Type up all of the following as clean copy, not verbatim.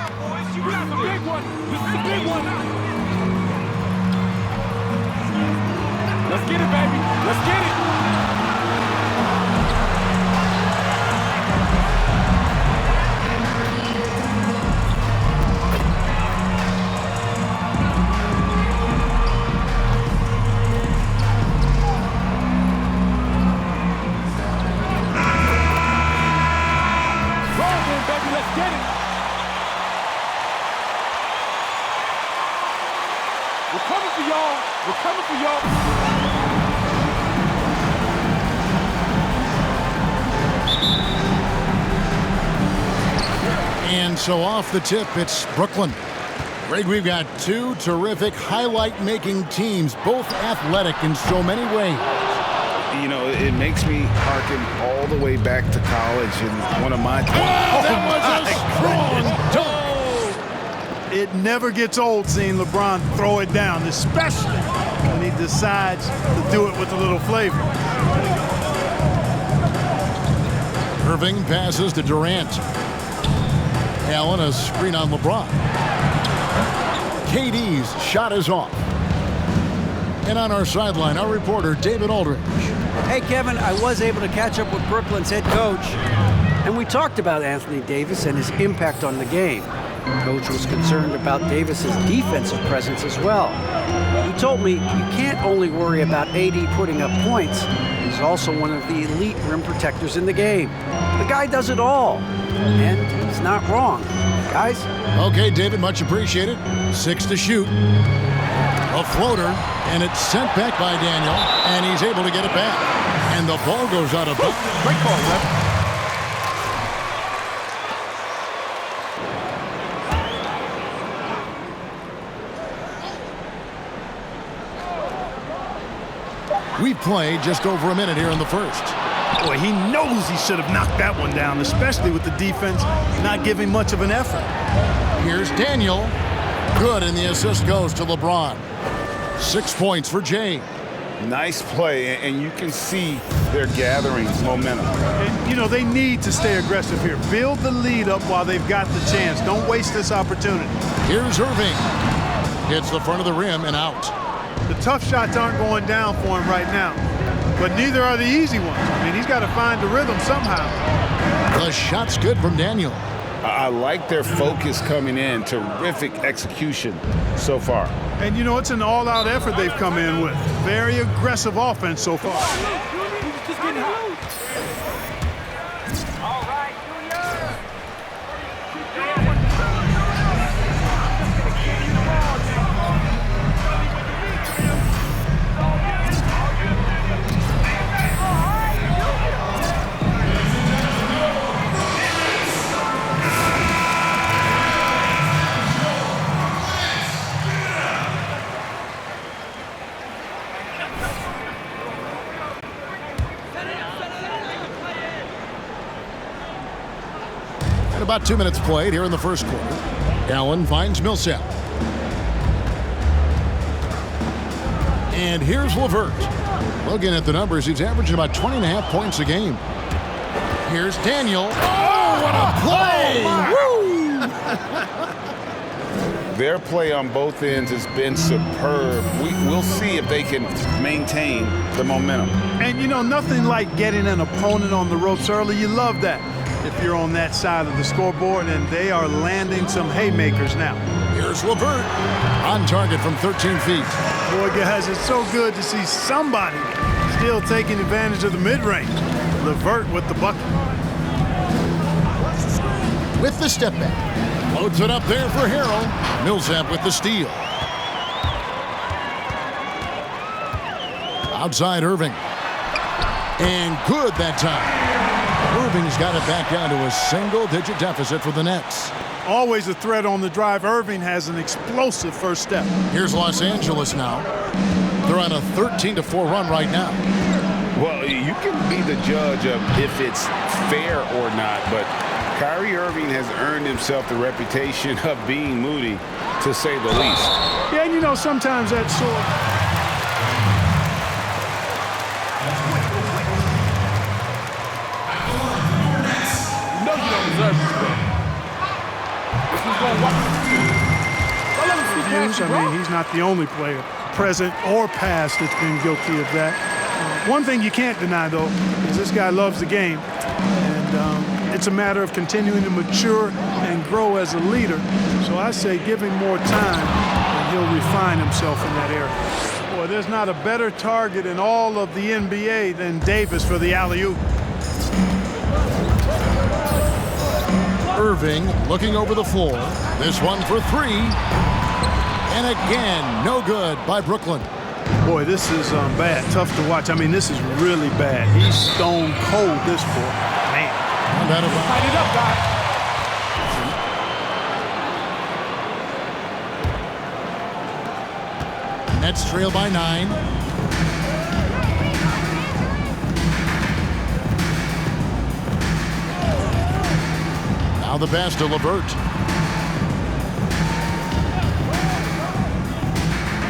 Big one. This is the big one. Let's get it, baby. Let's get it. Baby, let's get it. We're coming for y'all. We're coming for y'all. And so off the tip, it's Brooklyn. Greg, we've got two terrific highlight-making teams, both athletic in so many ways. You know, it makes me harken all the way back to college and one of my... That was a strong dunk. It never gets old seeing LeBron throw it down, especially when he decides to do it with a little flavor. Irving passes to Durant. Allen, a screen on LeBron. KD's shot is off. And on our sideline, our reporter, David Aldridge. Hey, Kevin, I was able to catch up with Brooklyn's head coach, and we talked about Anthony Davis and his impact on the game. The coach was concerned about Davis's defensive presence as well. He told me you can't only worry about AD putting up points. He's also one of the elite rim protectors in the game. The guy does it all, and he's not wrong. Guys? Okay, David, much appreciated. 6 to shoot. A floater, and it's sent back by Daniel, and he's able to get it back. And the ball goes out of bounds. Great ball, Rep. We've played just over a minute here in the first. Boy, he knows he should have knocked that one down, especially with the defense not giving much of an effort. Here's Daniel. Good, and the assist goes to LeBron. 6 points for Jay. Nice play, and you can see they're gathering momentum. And, you know, they need to stay aggressive here. Build the lead up while they've got the chance. Don't waste this opportunity. Here's Irving. Hits the front of the rim and out. The tough shots aren't going down for him right now, but neither are the easy ones. I mean, he's got to find the rhythm somehow. The shot's good from Daniel. I like their focus coming in. Terrific execution so far. And, you know, it's an all-out effort they've come in with. Very aggressive offense so far. Just getting hot. All right, And about 2 minutes played here in the first quarter. Allen finds Millsap. And here's LeVert. Looking at the numbers, he's averaging about 20.5 points a game. Here's Daniel. Oh, what a play! Woo! Their play on both ends has been superb. We'll see if they can maintain the momentum. And, you know, nothing like getting an opponent on the ropes early. You love that if you're on that side of the scoreboard, and they are landing some haymakers now. Here's LeVert. On target from 13 feet. Boy, guys, it's so good to see somebody still taking advantage of the mid-range. LeVert with the bucket. With the step back. Loads it up there for Harrell. Millsap with the steal. Outside Irving. And good that time. Irving's got it back down to a single-digit deficit for the Nets. Always a threat on the drive. Irving has an explosive first step. Here's Los Angeles now. They're on a 13-4 run right now. Well, you can be the judge of if it's fair or not, but Kyrie Irving has earned himself the reputation of being moody, to say the least. Yeah, and you know, sometimes that sort. No, you don't deserve this, bro. This is going teams. I mean, he's not the only player, present or past, that's been guilty of that. One thing you can't deny, though, is this guy loves the game. And it's a matter of continuing to mature and grow as a leader. So I say give him more time, and he'll refine himself in that area. Boy, there's not a better target in all of the NBA than Davis for the alley-oop. Irving looking over the floor. This one for three. And again, no good by Brooklyn. Boy, this is bad. Tough to watch. I mean, this is really bad. He's stone cold, this boy. Man. Tighten it up, guys. Nets trail by 9. Now the pass to LeVert.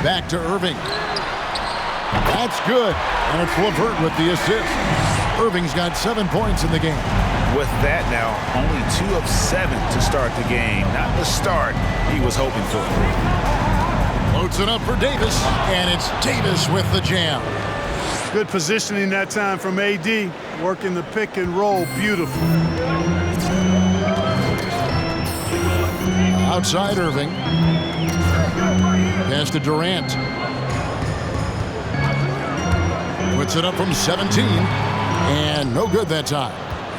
Back to Irving. That's good. And it's LeVert with the assist. Irving's got 7 points in the game. With that now, only 2 of 7 to start the game. Not the start he was hoping for. Loads it up for Davis, and it's Davis with the jam. Good positioning that time from AD. Working the pick and roll beautiful. Outside Irving. Pass to Durant. Puts it up from 17. And no good that time.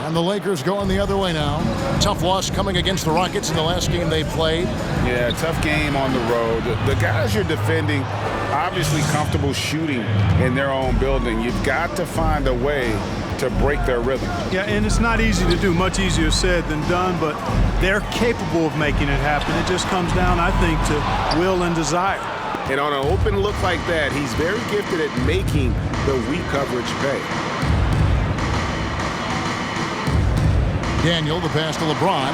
And the Lakers going the other way now. Tough loss coming against the Rockets in the last game they played. Yeah, tough game on the road. The guys you're defending, obviously comfortable shooting in their own building. You've got to find a way to break their rhythm. Yeah, and it's not easy to do. Much easier said than done, but they're capable of making it happen. It just comes down, I think, to will and desire. And on an open look like that, he's very gifted at making the weak coverage pay. Daniel, the pass to LeBron.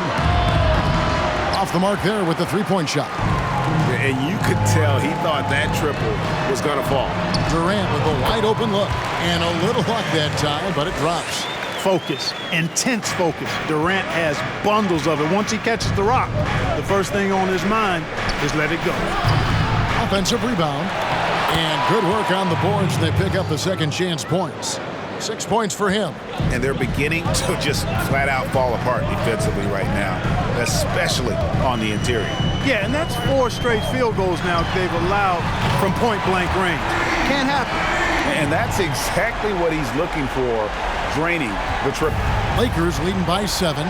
Off the mark there with the three-point shot. And you could tell he thought that triple was going to fall. Durant with a wide-open look. And a little luck that time, but it drops. Focus, intense focus. Durant has bundles of it. Once he catches the rock, the first thing on his mind is let it go. Offensive rebound. And good work on the boards. They pick up the second chance points. 6 points for him. And they're beginning to just flat out fall apart defensively right now, especially on the interior. Yeah, and that's 4 straight field goals now they've allowed from point-blank range. Can't happen. And that's exactly what he's looking for, draining the triple. Lakers leading by 7.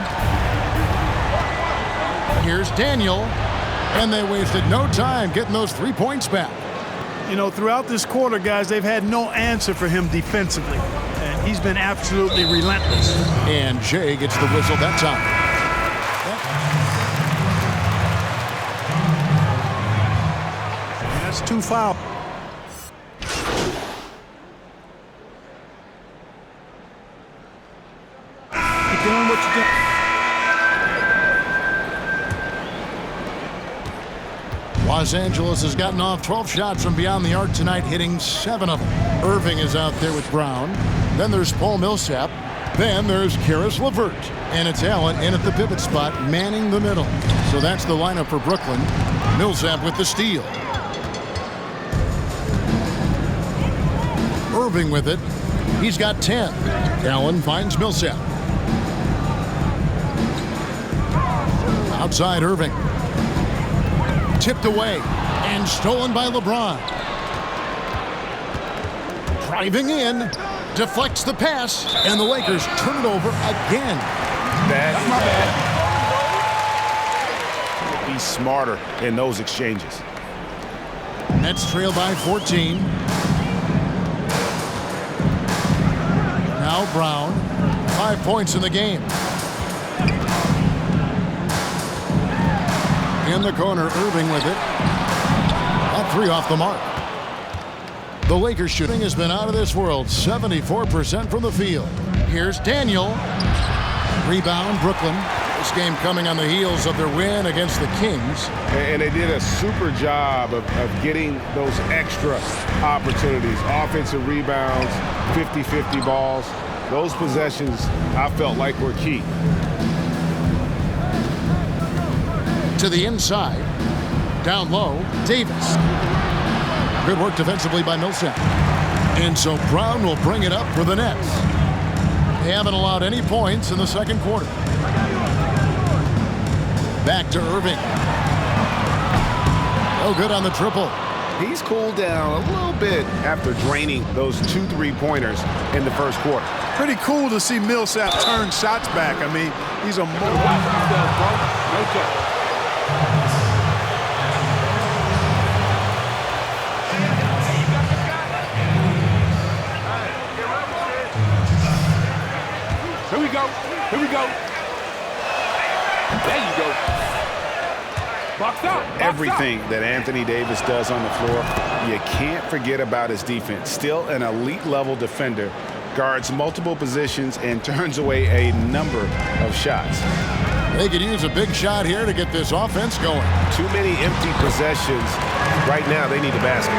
Here's Daniel. And they wasted no time getting those 3 points back. You know, throughout this quarter, guys, they've had no answer for him defensively. And he's been absolutely relentless. And Jay gets the whistle that time. And that's 2 fouls. Keep doing what you're doing. Los Angeles has gotten off 12 shots from beyond the arc tonight, hitting 7 of them. Irving is out there with Brown. Then there's Paul Millsap. Then there's Karis LeVert. And it's Allen in at the pivot spot, manning the middle. So that's the lineup for Brooklyn. Millsap with the steal. Irving with it. He's got 10. Allen finds Millsap. Outside Irving. Tipped away and stolen by LeBron. Driving in, deflects the pass, and the Lakers turn it over again. That's bad. Be smarter in those exchanges. Nets trail by 14. Now Brown, 5 points in the game. In the corner, Irving with it. That 3 off the mark. The Lakers shooting has been out of this world. 74% from the field. Here's Daniel. Rebound, Brooklyn. This game coming on the heels of their win against the Kings. And they did a super job of getting those extra opportunities. Offensive rebounds, 50-50 balls. Those possessions, I felt like were key. To the inside. Down low, Davis. Good work defensively by Millsap. And so Brown will bring it up for the Nets. They haven't allowed any points in the second quarter. Back to Irving. No good on the triple. He's cooled down a little bit after draining those 2 3-pointers in the first quarter. Pretty cool to see Millsap turn shots back. I mean, he's a Watch what he does, bro. No joke. Here we go. Here we go. There you go. Box out. Box Everything out. that Anthony Davis does on the floor, you can't forget about his defense. Still an elite level defender, guards multiple positions and turns away a number of shots. They could use a big shot here to get this offense going. Too many empty possessions. Right now, they need a basket.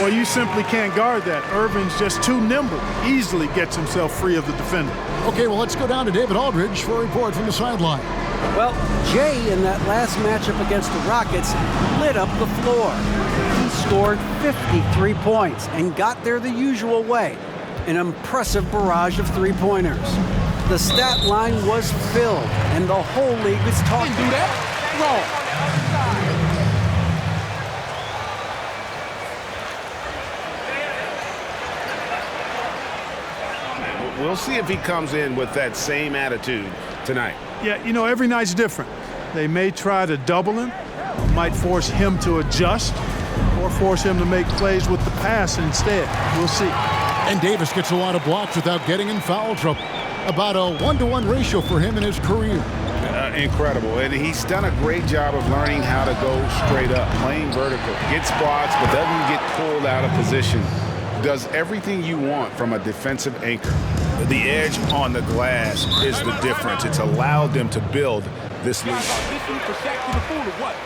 Well, you simply can't guard that. Irving's just too nimble. Easily gets himself free of the defender. Okay, well, let's go down to David Aldridge for a report from the sideline. Well, Jay in that last matchup against the Rockets lit up the floor. He scored 53 points and got there the usual way. An impressive barrage of three-pointers. The stat line was filled, and the whole league was talking. Do that? Wrong. We'll see if he comes in with that same attitude tonight. Yeah, you know, every night's different. They may try to double him, might force him to adjust, or force him to make plays with the pass instead. We'll see. And Davis gets a lot of blocks without getting in foul trouble. About a 1-to-1 ratio for him in his career. Incredible. And he's done a great job of learning how to go straight up, playing vertical. Gets blocks, but doesn't get pulled out of position. Does everything you want from a defensive anchor. The edge on the glass is the difference. It's allowed them to build this lead. Auditioning for Shaq to the fool or what?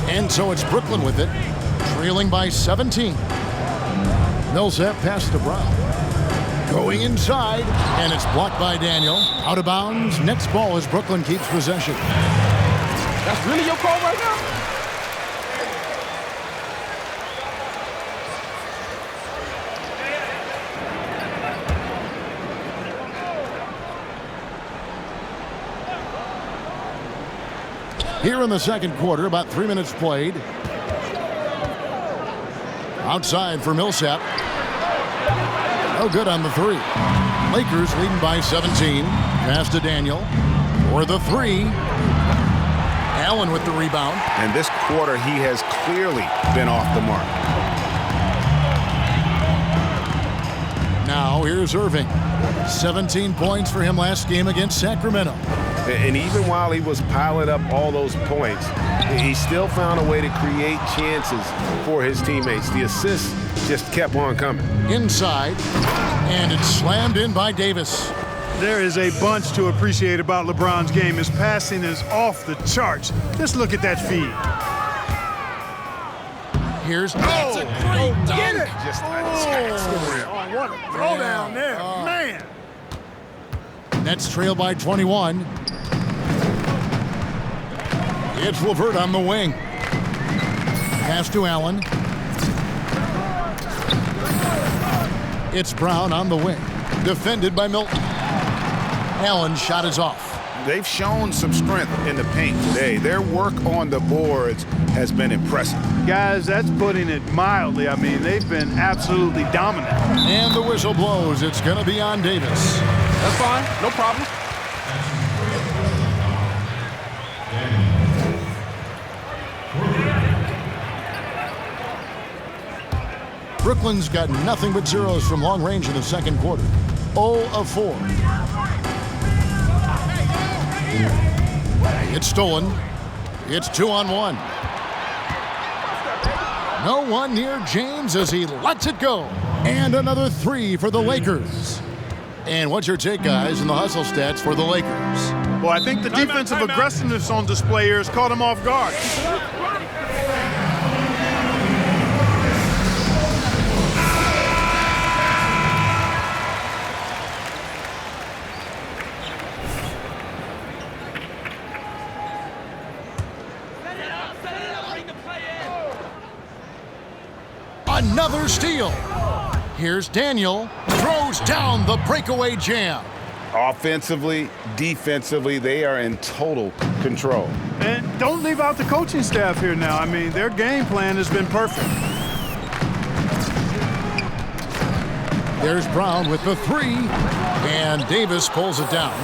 And so it's Brooklyn with it, trailing by 17. Millsap passed to Brown. Going inside, and it's blocked by Daniel. Out of bounds. Next ball as Brooklyn keeps possession. That's really your call right now? Here in the second quarter, about 3 minutes played. Outside for Millsap. No good on the three. Lakers leading by 17. Pass to Daniel for the three. Allen with the rebound. And this quarter, he has clearly been off the mark. Now here's Irving. 17 points for him last game against Sacramento. And even while he was piling up all those points, he still found a way to create chances for his teammates. The assists just kept on coming. Inside, and it's slammed in by Davis. There is a bunch to appreciate about LeBron's game. His passing is off the charts. Just look at that feed. Here's Get it! Just Oh, what a throwdown there, man. Nets trail by 21. It's Levert on the wing. Pass to Allen. It's Brown on the wing. Defended by Milton. Allen's shot is off. They've shown some strength in the paint today. Their work on the boards has been impressive. Guys, that's putting it mildly. I mean, they've been absolutely dominant. And the whistle blows. It's going to be on Davis. That's fine. No problem. Brooklyn's got nothing but zeros from long range in the second quarter. 0 of 4. It's stolen. It's 2-on-1. No one near James as he lets it go. And another three for the Lakers. And what's your take, guys, in the hustle stats for the Lakers? Well, I think the defensive aggressiveness on display here has caught him off guard. Another steal. Here's Daniel, throws down the breakaway jam. Offensively, defensively, they are in total control. And don't leave out the coaching staff here now. I mean, their game plan has been perfect. There's Brown with the three, and Davis pulls it down.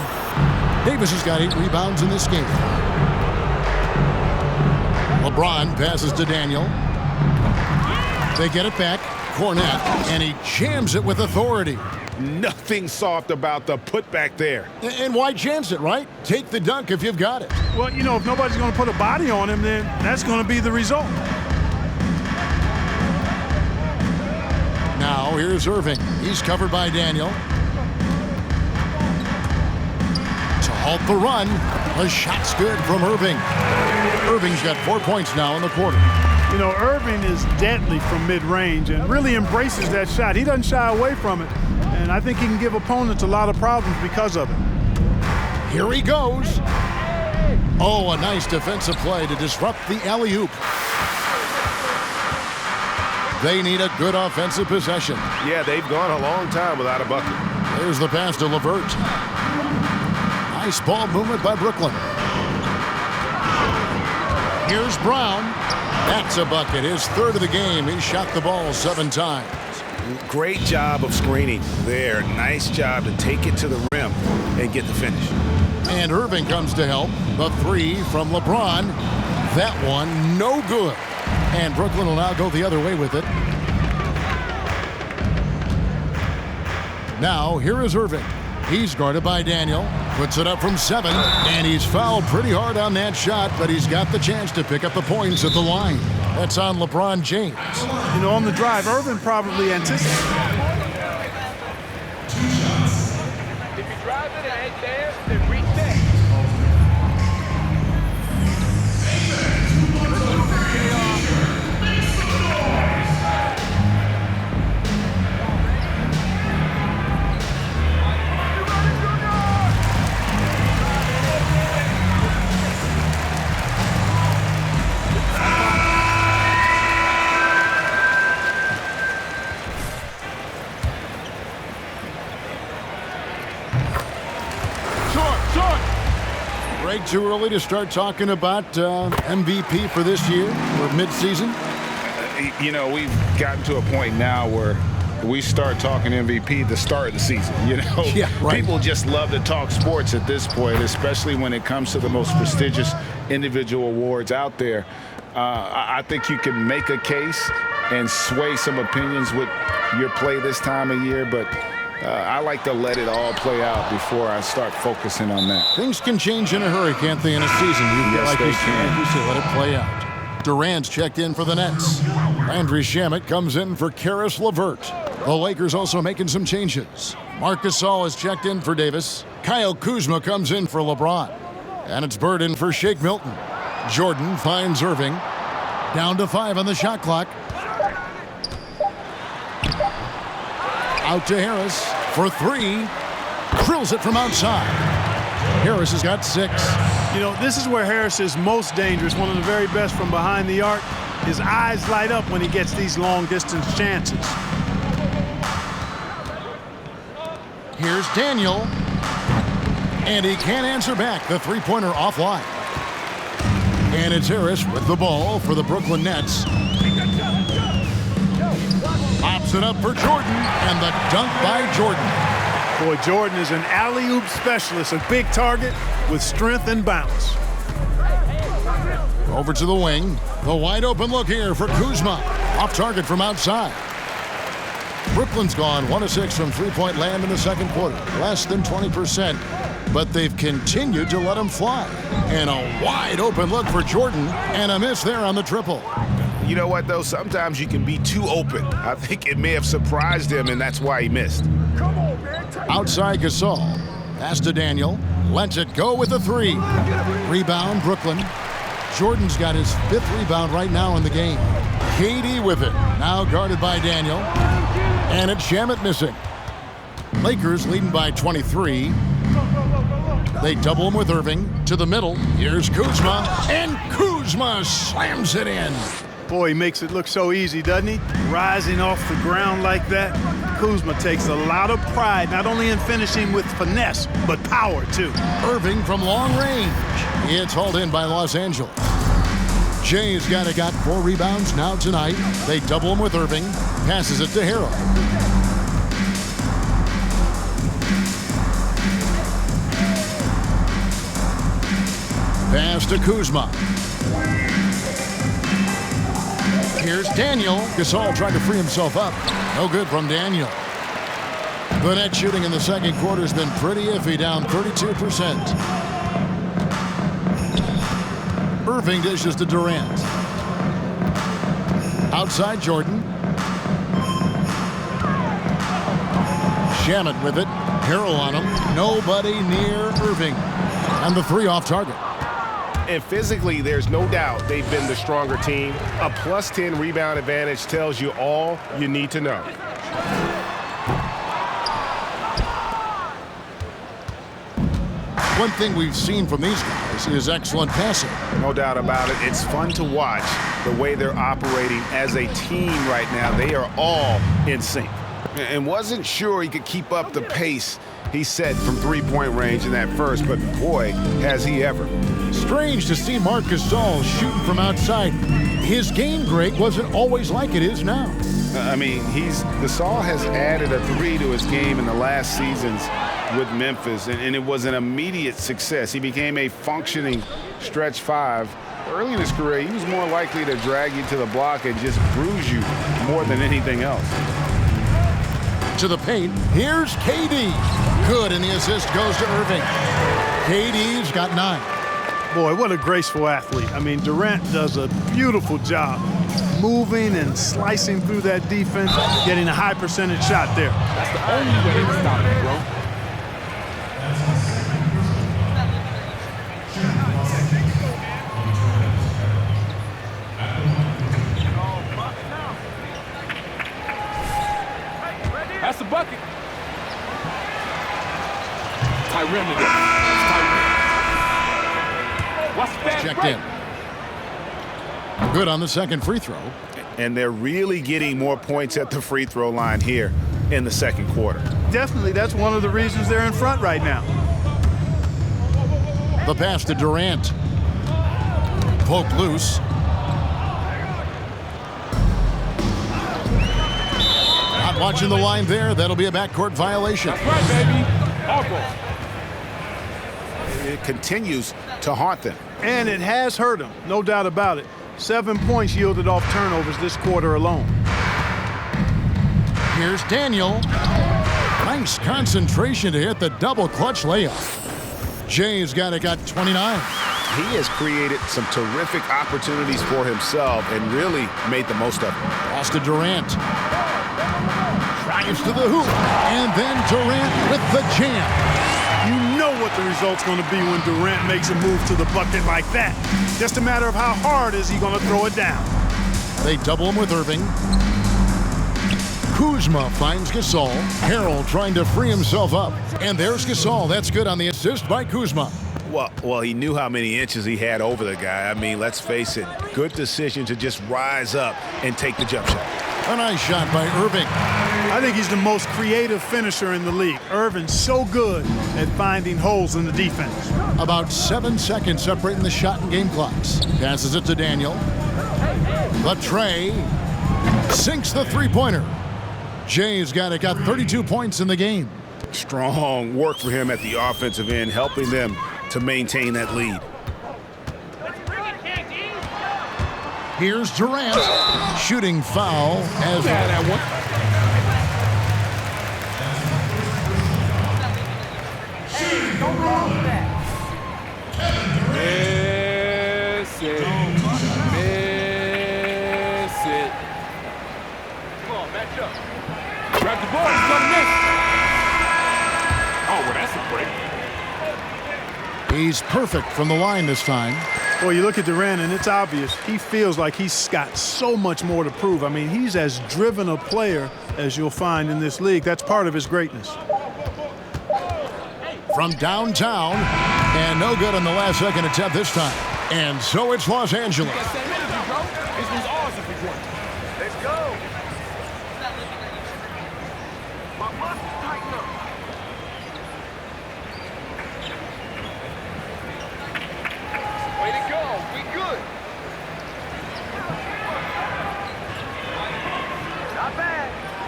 Davis has got 8 rebounds in this game. LeBron passes to Daniel. They get it back. Cornette, and he jams it with authority. Nothing soft about the putback there. And why chance it, right? Take the dunk if you've got it. Well, you know, if nobody's going to put a body on him, then that's going to be the result. Now here's Irving. He's covered by Daniel. To halt the run, the shot's good from Irving. Irving's got 4 points now in the quarter. You know, Irving is deadly from mid-range and really embraces that shot. He doesn't shy away from it, and I think he can give opponents a lot of problems because of it. Here he goes. Oh, a nice defensive play to disrupt the alley-oop. They need a good offensive possession. Yeah, they've gone a long time without a bucket. There's the pass to Levert. Nice ball movement by Brooklyn. Here's Brown. That's a bucket, his third of the game. He shot the ball 7 times. Great job of screening there. Nice job to take it to the rim and get the finish. And Irving comes to help. The three from LeBron. That one, no good. And Brooklyn will now go the other way with it. Now, here is Irving. He's guarded by Daniel. Puts it up from 7, and he's fouled pretty hard on that shot, but he's got the chance to pick up the points at the line. That's on LeBron James. You know, on the drive, Irving probably anticipated. If you drive it and head there, then reach there. Way too early to start talking about MVP for this year or midseason? You know, we've gotten to a point now where we start talking MVP the start of the season. You know, yeah, right. People just love to talk sports at this point, especially when it comes to the most prestigious individual awards out there. I think you can make a case and sway some opinions with your play this time of year, but I like to let it all play out before I start focusing on that. Things can change in a hurry, can't they, in a season? Yes, they can. Like you say, let it play out. Durant's checked in for the Nets. Landry Shamet comes in for Karis LeVert. The Lakers also making some changes. Marc Gasol has checked in for Davis. Kyle Kuzma comes in for LeBron. And it's Bird in for Shake Milton. Jordan finds Irving. Down to 5 on the shot clock. Out to Harris for 3. Drills it from outside. Harris has got 6. You know, this is where Harris is most dangerous, one of the very best from behind the arc. His eyes light up when he gets these long-distance chances. Here's Daniel. And he can't answer back. The three-pointer offline. And it's Harris with the ball for the Brooklyn Nets. Pops it up for Jordan, and the dunk by Jordan. Boy, Jordan is an alley-oop specialist, a big target with strength and bounce. Over to the wing. The wide open look here for Kuzma. Off target from outside. Brooklyn's gone 1 of 6 from three-point land in the second quarter. Less than 20%, but they've continued to let him fly. And a wide open look for Jordan, and a miss there on the triple. You know what, though? Sometimes you can be too open. I think it may have surprised him, and that's why he missed. Outside Gasol. Pass to Daniel. Lets it go with a 3. Rebound, Brooklyn. Jordan's got his 5th rebound right now in the game. KD with it. Now guarded by Daniel. And it's Shamet missing. Lakers leading by 23. They double him with Irving. To the middle. Here's Kuzma. And Kuzma slams it in. Boy, he makes it look so easy, doesn't he? Rising off the ground like that. Kuzma takes a lot of pride, not only in finishing with finesse, but power, too. Irving from long range. It's hauled in by Los Angeles. Jay's got 4 rebounds now tonight. They double him with Irving. Passes it to Harrell. Pass to Kuzma. Here's Daniel. Gasol trying to free himself up. No good from Daniel. The net shooting in the second quarter has been pretty iffy, down 32%. Irving dishes to Durant. Outside Jordan. Shamet with it. Harrell on him. Nobody near Irving. And the 3 off target. And physically, there's no doubt they've been the stronger team. A +10 rebound advantage tells you all you need to know. One thing we've seen from these guys is excellent passing. No doubt about it. It's fun to watch the way they're operating as a team right now. They are all in sync. And wasn't sure he could keep up the pace he set from 3-point range in that first, but boy, has he ever. Strange to see Marc Gasol shooting from outside. His game, Greg, wasn't always like it is now. I mean, Gasol has added a 3 to his game in the last seasons with Memphis, and it was an immediate success. He became a functioning stretch 5. Early in his career, he was more likely to drag you to the block and just bruise you more than anything else. To the paint, here's KD. Good, and the assist goes to Irving. KD's got 9. Boy, what a graceful athlete. I mean, Durant does a beautiful job moving and slicing through that defense, getting a high percentage shot there. That's the only way to stop him, bro. That's the bucket. Tyrone again. What's that? Checked in. Good on the second free throw. And they're really getting more points at the free throw line here in the second quarter. Definitely, that's one of the reasons they're in front right now. The pass to Durant. Poke loose. Not watching the line there. That'll be a backcourt violation. That's right, baby. Awful. It continues to haunt them. And it has hurt them, no doubt about it. 7 points yielded off turnovers this quarter alone. Here's Daniel. Nice concentration to hit the double clutch layup. Jay's got 29. He has created some terrific opportunities for himself and really made the most of them. Pass to Durant. Drives to the hoop. And then Durant with the jam. You know what the result's going to be when Durant makes a move to the bucket like that. Just a matter of how hard is he going to throw it down. They double him with Irving. Kuzma finds Gasol. Harrell trying to free himself up. And there's Gasol. That's good on the assist by Kuzma. Well, he knew how many inches he had over the guy. I mean, let's face it, good decision to just rise up and take the jump shot. A nice shot by Irving. I think he's the most creative finisher in the league. Irving's so good at finding holes in the defense. About 7 seconds separating the shot and game clocks. Passes it to Daniel. The tray sinks the three-pointer. Jay's got 32 points in the game. Strong work for him at the offensive end, helping them to maintain that lead. Here's Durant. Shooting foul as Yeah, that one. Miss it. Miss it. Come on, match up. Grab the ball. He's gonna miss. Oh, well, that's a break. He's perfect from the line this time. Well, you look at Durant, and it's obvious he feels like he's got so much more to prove. I mean, he's as driven a player as you'll find in this league. That's part of his greatness. From downtown, and no good on the last second attempt this time. And so it's Los Angeles. That same energy, bro. This one's ours if we want. Let's go. My muscles tighten up. Way to go. We good. Not bad.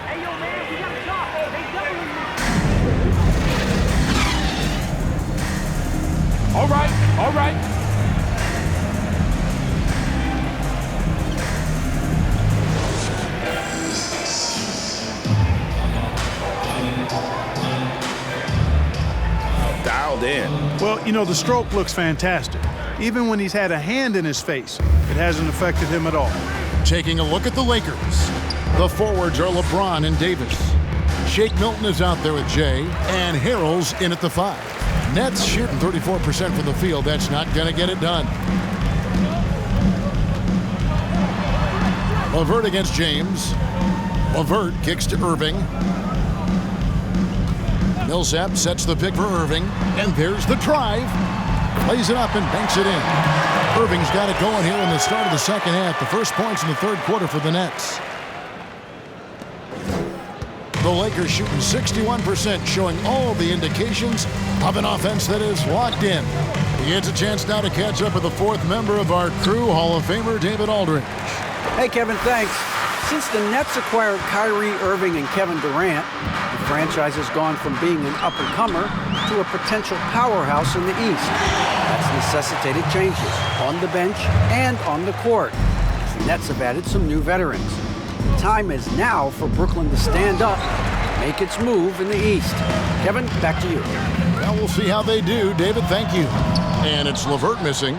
Hey, yo, man, we got to talk. They doubling you. All right, all right. Dialed in. Well, you know, the stroke looks fantastic. Even when he's had a hand in his face, it hasn't affected him at all. Taking a look at the Lakers. The forwards are LeBron and Davis. Shake Milton is out there with Jay, and Harrell's in at the 5. Nets shooting 34% from the field. That's not going to get it done. LeVert against James. LeVert kicks to Irving. Millsap sets the pick for Irving, and there's the drive. Plays it up and banks it in. Irving's got it going here in the start of the second half. The first points in the third quarter for the Nets. The Lakers shooting 61%, showing all the indications of an offense that is locked in. He gets a chance now to catch up with the fourth member of our crew, Hall of Famer David Aldridge. Hey, Kevin, thanks. Since the Nets acquired Kyrie Irving and Kevin Durant, the franchise has gone from being an up-and-comer to a potential powerhouse in the East. That's necessitated changes on the bench and on the court. The Nets have added some new veterans. The time is now for Brooklyn to stand up and make its move in the East. Kevin, back to you. Well, we'll see how they do. David, thank you. And it's LeVert missing.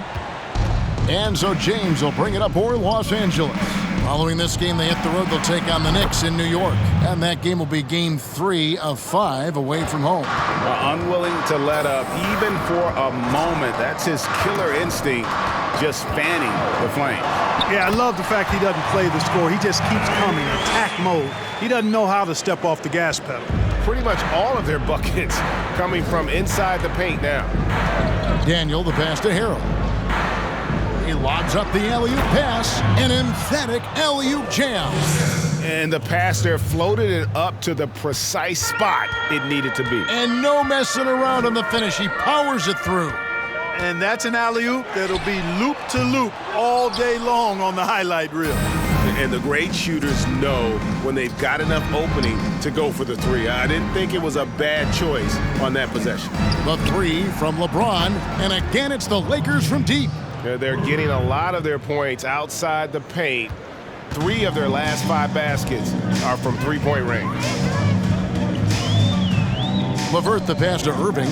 And so James will bring it up for Los Angeles. Following this game, they hit the road. They'll take on the Knicks in New York. And that game will be game 3 of 5 away from home. Unwilling to let up even for a moment. That's his killer instinct, just fanning the flame. Yeah, I love the fact he doesn't play the score. He just keeps coming, attack mode. He doesn't know how to step off the gas pedal. Pretty much all of their buckets coming from inside the paint now. Daniel, the pass to Harrell. He lobs up the alley-oop pass, an emphatic alley-oop jam. And the pass there floated it up to the precise spot it needed to be. And no messing around on the finish. He powers it through. And that's an alley-oop that'll be loop-to-loop all day long on the highlight reel. And the great shooters know when they've got enough opening to go for the 3. I didn't think it was a bad choice on that possession. The 3 from LeBron, and again it's the Lakers from deep. They're getting a lot of their points outside the paint. 3 of their last 5 baskets are from three-point range. LeVert the pass to Irving.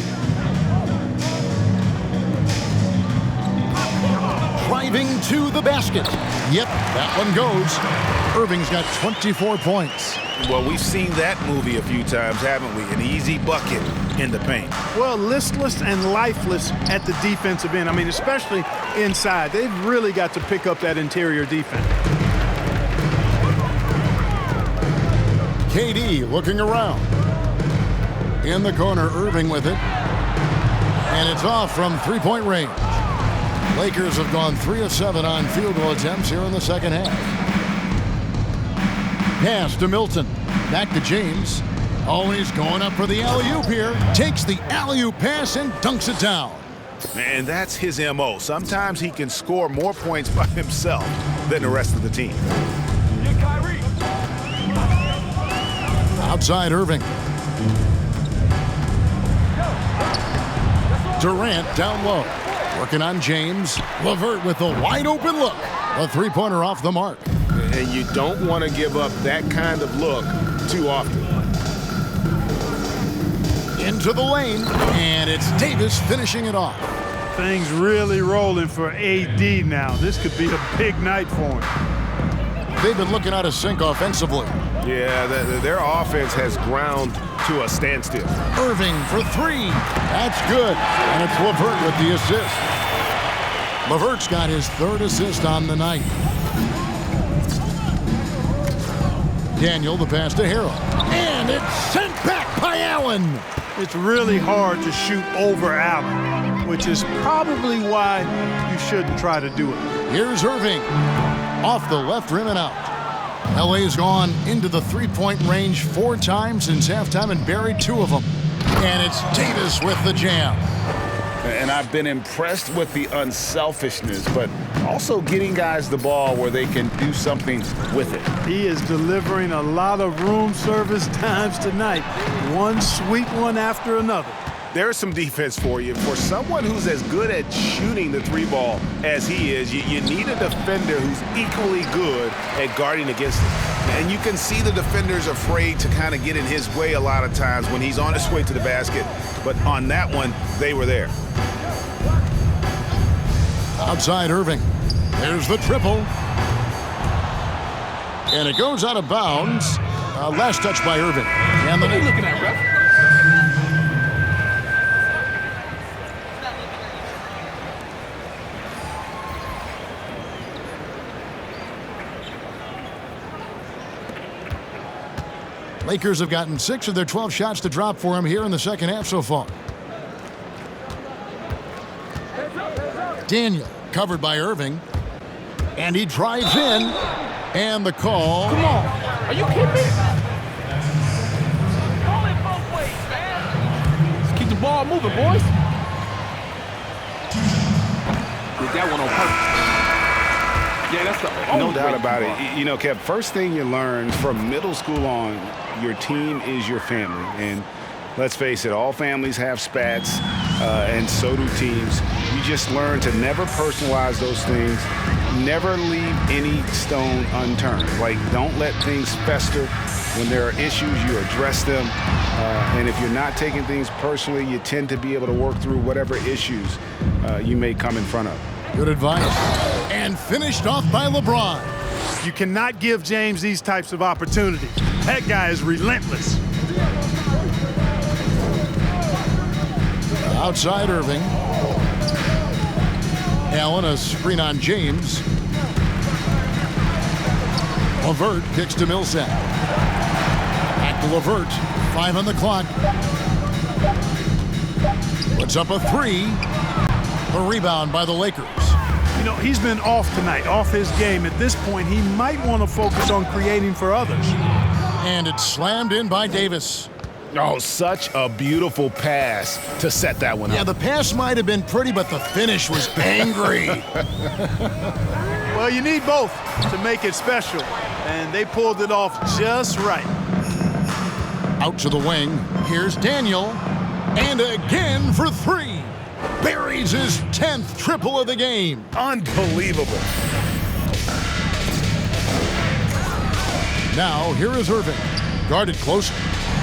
Driving to the basket. Yep, that one goes. Irving's got 24 points. Well, we've seen that movie a few times, haven't we? An easy bucket in the paint. Well, listless and lifeless at the defensive end. I mean, especially inside. They've really got to pick up that interior defense. KD looking around. In the corner, Irving with it. And it's off from three-point range. Lakers have gone 3 of 7 on field goal attempts here in the second half. Pass to Milton. Back to James. Always going up for the alley-oop here. Takes the alley-oop pass and dunks it down. And that's his MO. Sometimes he can score more points by himself than the rest of the team. Get Kyrie. Outside Irving. Durant down low. Working on James. LeVert with a wide open look. A three-pointer off the mark. And you don't want to give up that kind of look too often. Into the lane, and it's Davis finishing it off. Things really rolling for AD now. This could be a big night for him. They've been looking out of sync offensively. Yeah, their offense has ground to a standstill. Irving for three. That's good. And it's LeVert with the assist. LeVert's got his third assist on the night. Daniel, the pass to Harrell. And it's sent back by Allen. It's really hard to shoot over Allen, which is probably why you shouldn't try to do it. Here's Irving. Off the left rim and out. LA's gone into the three-point range 4 times since halftime and buried 2 of them. And it's Davis with the jam. And I've been impressed with the unselfishness, but also getting guys the ball where they can do something with it. He is delivering a lot of room service times tonight. One sweet one after another. There's some defense for you. For someone who's as good at shooting the 3-ball as he is, you need a defender who's equally good at guarding against it. And you can see the defender's afraid to kind of get in his way a lot of times when he's on his way to the basket. But on that one, they were there. Outside Irving. There's the triple. And it goes out of bounds. Last touch by Irving. And the Looking at ref. Lakers have gotten 6 of their 12 shots to drop for him here in the second half so far. Daniel covered by Irving. And he drives in. And the call. Come on. Are you kidding me? Call it both ways, man. Let's keep the ball moving, boys. Did that one on purpose. Yeah, that's the No only doubt way about you it. You know, Kev, first thing you learn from middle school on, your team is your family. And let's face it, all families have spats, and so do teams. You just learn to never personalize those things. Never leave any stone unturned. Like, don't let things fester. When there are issues, you address them. And if you're not taking things personally, you tend to be able to work through whatever issues you may come in front of. Good advice. And finished off by LeBron. You cannot give James these types of opportunities. That guy is relentless. Outside Irving. Allen, a screen on James. LeVert kicks to Millsap. Back to LeVert. 5 on the clock. Puts up a 3. A rebound by the Lakers. You know, he's been off tonight, off his game. At this point, he might want to focus on creating for others. And it's slammed in by Davis. Oh, such a beautiful pass to set that one up. Yeah, the pass might have been pretty, but the finish was angry. Well, you need both to make it special, and they pulled it off just right. Out to the wing. Here's Daniel. And again for 3. Buries his 10th triple of the game. Unbelievable. Now, here is Irving. Guarded close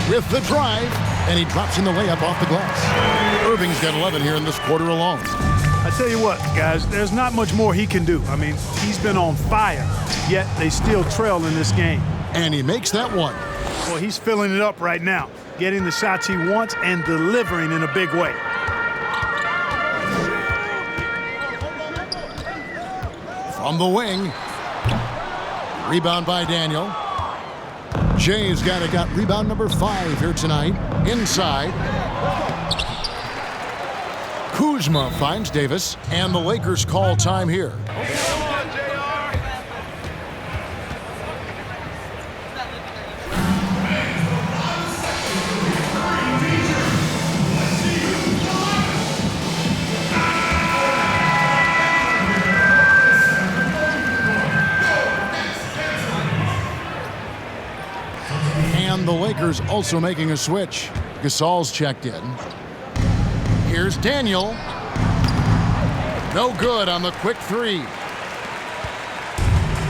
with the drive. And he drops in the layup off the glass. Irving's got 11 here in this quarter alone. I tell you what, guys, there's not much more he can do. I mean, he's been on fire, yet they still trail in this game. And he makes that one. Well, he's filling it up right now, getting the shots he wants and delivering in a big way. From the wing. Rebound by Daniel. Jay's got rebound number 5 here tonight. Inside. Kuzma finds Davis, and the Lakers call time here. And the Lakers also making a switch. Gasol's checked in. Here's Daniel. No good on the quick 3.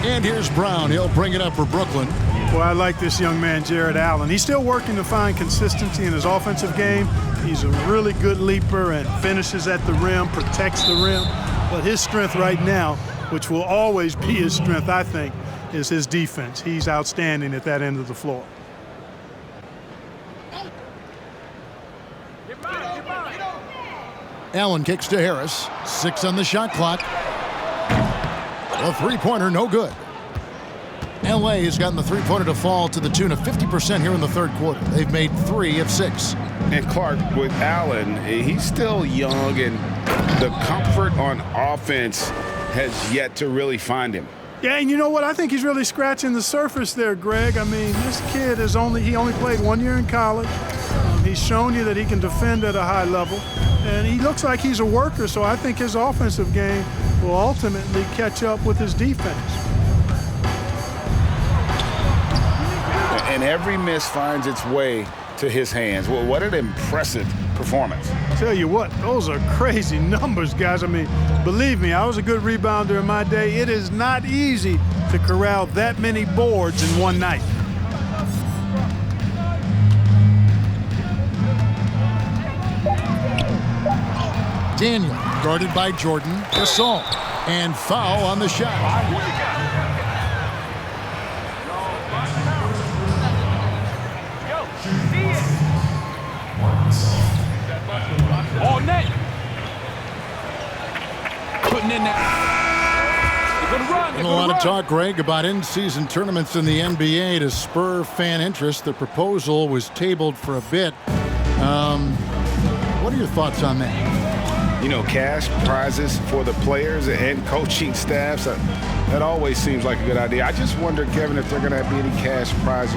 And here's Brown. He'll bring it up for Brooklyn. Well, I like this young man, Jared Allen. He's still working to find consistency in his offensive game. He's a really good leaper and finishes at the rim, protects the rim. But his strength right now, which will always be his strength, I think, is his defense. He's outstanding at that end of the floor. Allen kicks to Harris. 6 on the shot clock. A three-pointer, no good. LA has gotten the three-pointer to fall to the tune of 50% here in the third quarter. They've made 3 of 6. And Clark, with Allen, he's still young, and the comfort on offense has yet to really find him. Yeah, and you know what? I think he's really scratching the surface there, Greg. I mean, this kid he only played 1 year in college. He's shown you that he can defend at a high level, and he looks like he's a worker, so I think his offensive game will ultimately catch up with his defense. And every miss finds its way to his hands. Well, what an impressive performance. Tell you what, those are crazy numbers, guys. I mean, believe me, I was a good rebounder in my day. It is not easy to corral that many boards in one night. Daniel, guarded by Jordan. Gasol. And foul on the shot. All net. Putting in that. They're gonna run. And a lot of talk, Greg, about in-season tournaments in the NBA to spur fan interest. The proposal was tabled for a bit. What are your thoughts on that? You know, cash prizes for the players and coaching staffs, that always seems like a good idea. I just wonder, Kevin, if they're going to be any cash prizes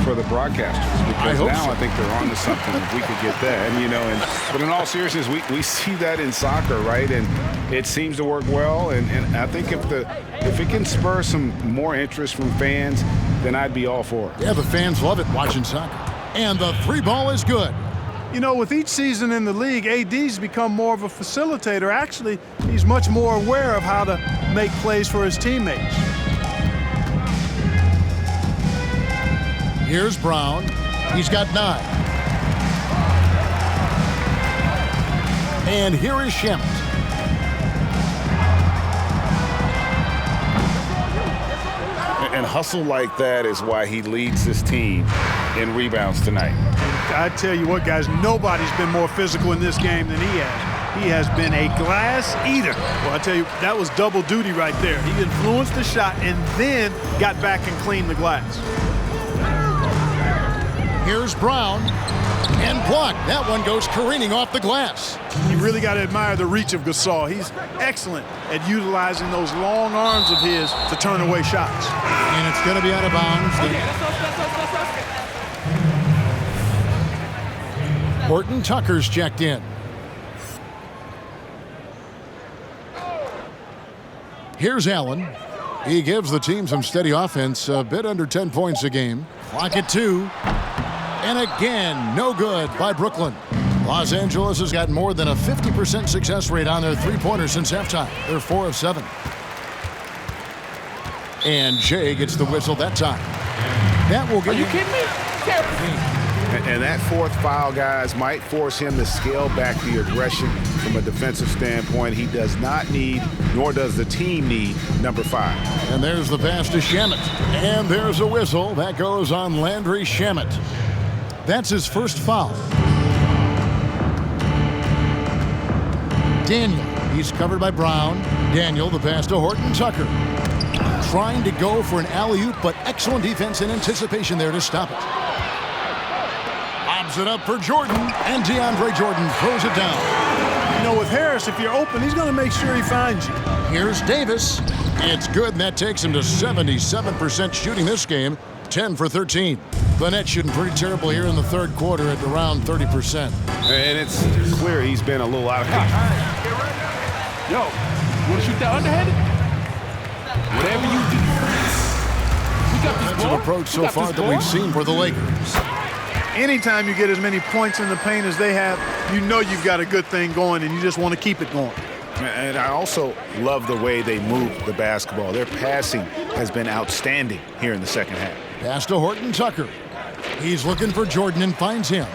for the broadcasters. Because I think they're on to something if we could get that. And, but in all seriousness, we see that in soccer, right? And it seems to work well. And I think if it can spur some more interest from fans, then I'd be all for it. Yeah, the fans love it watching soccer. And the three ball is good. You know, with each season in the league, AD's become more of a facilitator. Actually, he's much more aware of how to make plays for his teammates. Here's Brown. He's got 9. And here is Shemet. And hustle like that is why he leads this team in rebounds tonight. I tell you what, guys, nobody's been more physical in this game than he has. He has been a glass eater. Well, I tell you, that was double duty right there. He influenced the shot and then got back and cleaned the glass. Here's Brown. And blocked. That one goes careening off the glass. You really got to admire the reach of Gasol. He's excellent at utilizing those long arms of his to turn away shots. And it's going to be out of bounds. Horton Tucker's checked in. Here's Allen. He gives the team some steady offense, a bit under 10 points a game. Clock at 2. And again, no good by Brooklyn. Los Angeles has got more than a 50% success rate on their three-pointers since halftime. They're 4 of 7. And Jay gets the whistle that time. That will get. Are you kidding me? And that fourth foul, guys, might force him to scale back the aggression from a defensive standpoint. He does not need, nor does the team need, number 5. And there's the pass to Shemet. And there's a whistle. That goes on Landry Shemet. That's his first foul. Daniel, he's covered by Brown. Daniel, the pass to Horton Tucker. Trying to go for an alley-oop, but excellent defense and anticipation there to stop it. Lobs it up for Jordan, and DeAndre Jordan throws it down. You know, with Harris, if you're open, he's going to make sure he finds you. Here's Davis. It's good, and that takes him to 77% shooting this game, 10 for 13. The net shooting pretty terrible here in the third quarter at around 30%. And it's clear he's been a little out of control. Yo, you want to shoot that underhanded? Whatever you do. We got this That's ball. an approach so far that we've seen for the Lakers. Anytime you get as many points in the paint as they have, you know you've got a good thing going, and you just want to keep it going. And I also love the way they move the basketball. Their passing has been outstanding here in the second half. Pass to Horton Tucker. He's looking for Jordan and finds him.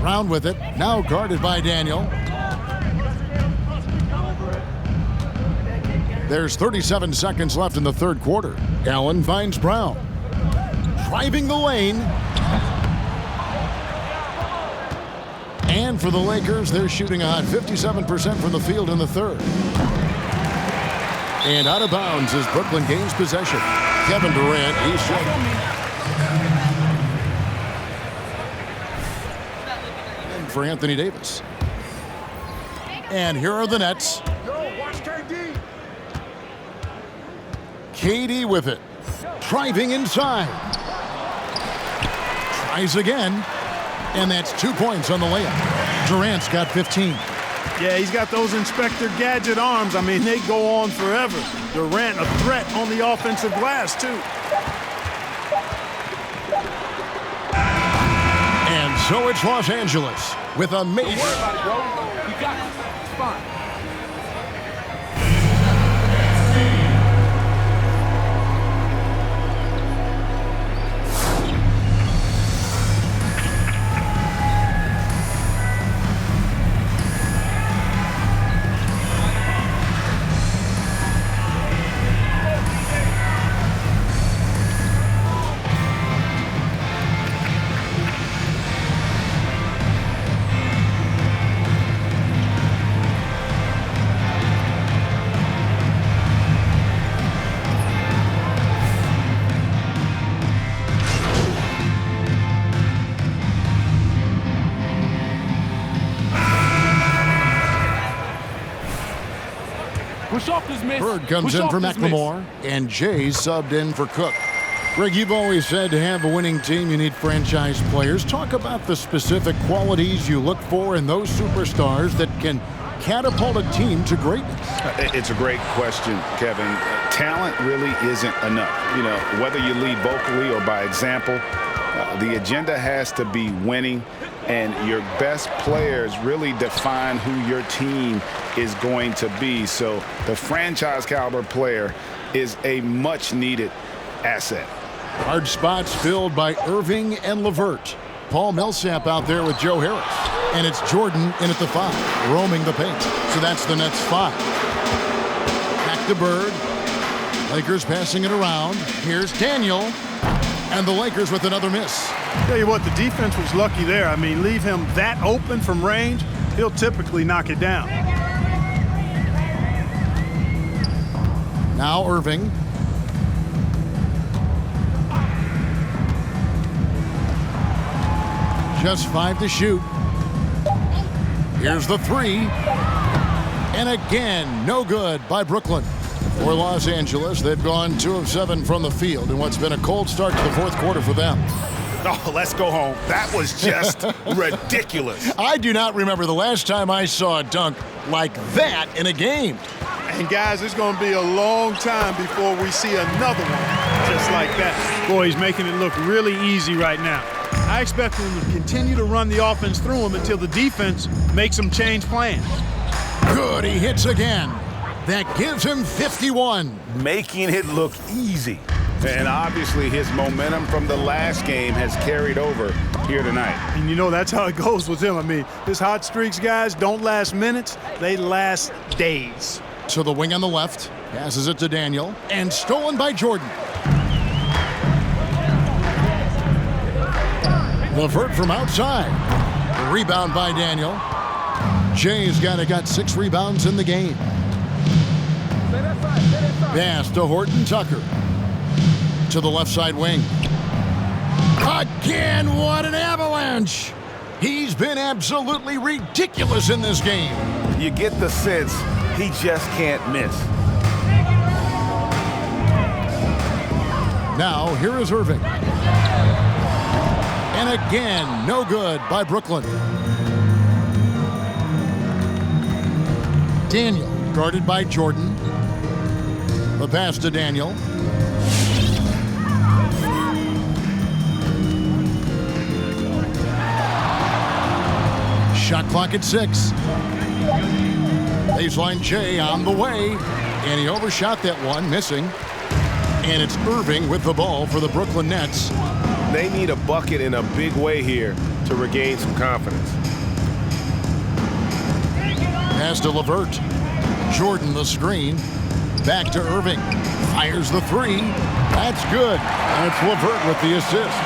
Brown with it, now guarded by Daniel. There's 37 seconds left in the third quarter. Allen finds Brown. Driving the lane. And for the Lakers, they're shooting a hot 57% from the field in the third. And out of bounds as Brooklyn gains possession. Kevin Durant, he's shooting. And for Anthony Davis. And here are the Nets. KD with it. Driving inside. Tries again. And that's 2 points on the layup. Durant's got 15. Yeah, he's got those Inspector Gadget arms. I mean, they go on forever. Durant, a threat on the offensive glass, too. And so it's Los Angeles with a major. Don't worry about it, bro. You got it. It's fine. Push off this miss. Bird comes in for McLemore, and Jay subbed in for Cook. Greg, you've always said to have a winning team, you need franchise players. Talk about the specific qualities you look for in those superstars that can catapult a team to greatness. It's a great question, Kevin. Talent really isn't enough. You know, whether you lead vocally or by example, the agenda has to be winning, and your best players really define who your team is going to be. So the franchise caliber player is a much needed asset. Hard spots filled by Irving and LeVert. Paul Millsap out there with Joe Harris. And it's Jordan in at the 5, roaming the paint. So that's the Nets 5. Back to Bird. Lakers passing it around. Here's Daniel. And the Lakers with another miss. Tell you what, the defense was lucky there. I mean, leave him that open from range, he'll typically knock it down. Now Irving. Just 5 to shoot. Here's the 3. And again, no good by Brooklyn. For Los Angeles, they've gone 2 of 7 from the field in what's been a cold start to the fourth quarter for them. Oh, let's go home. That was just ridiculous. I do not remember the last time I saw a dunk like that in a game. And guys, it's going to be a long time before we see another one just like that. Boy, he's making it look really easy right now. I expect him to continue to run the offense through him until the defense makes him change plans. Good, he hits again. That gives him 51. Making it look easy. And obviously his momentum from the last game has carried over here tonight. And you know, that's how it goes with him. I mean, his hot streaks, guys, don't last minutes. They last days. To the wing on the left. Passes it to Daniel. And stolen by Jordan. LeVert from outside. The rebound by Daniel. Jay's got 6 rebounds in the game. Pass to Horton Tucker. To the left side wing. Again, what an avalanche! He's been absolutely ridiculous in this game. You get the sense he just can't miss. Now, here is Irving. And again, no good by Brooklyn. Daniel, guarded by Jordan. The pass to Daniel. Shot clock at 6. Baseline Jay on the way. And he overshot that one, missing. And it's Irving with the ball for the Brooklyn Nets. They need a bucket in a big way here to regain some confidence. Pass to LeVert. Jordan the screen. Back to Irving. Fires the three. That's good. And it's LeVert with the assist.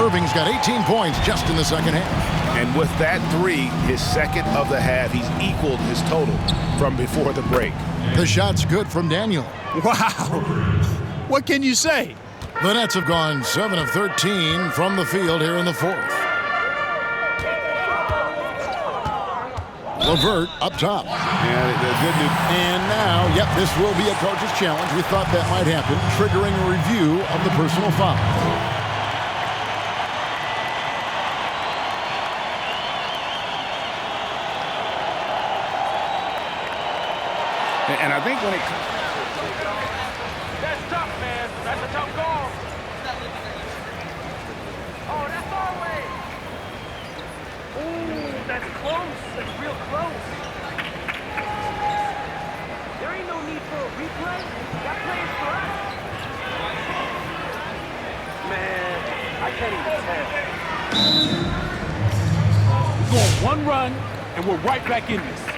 Irving's got 18 points just in the second half. And with that three, his second of the half, he's equaled his total from before the break. The shot's good from Daniel. Wow. What can you say? The Nets have gone 7 of 13 from the field here in the fourth. LeVert up top. Yeah, the good news. And now, yep, this will be a coach's challenge. We thought that might happen, triggering a review of the personal foul. And I think when it comes... That's tough, man. That's a tough call. Oh, that's our way. Ooh, that's close. That's real close. There ain't no need for a replay. That play is for us. Man, I can't even tell. We're going one run, and we're right back in this.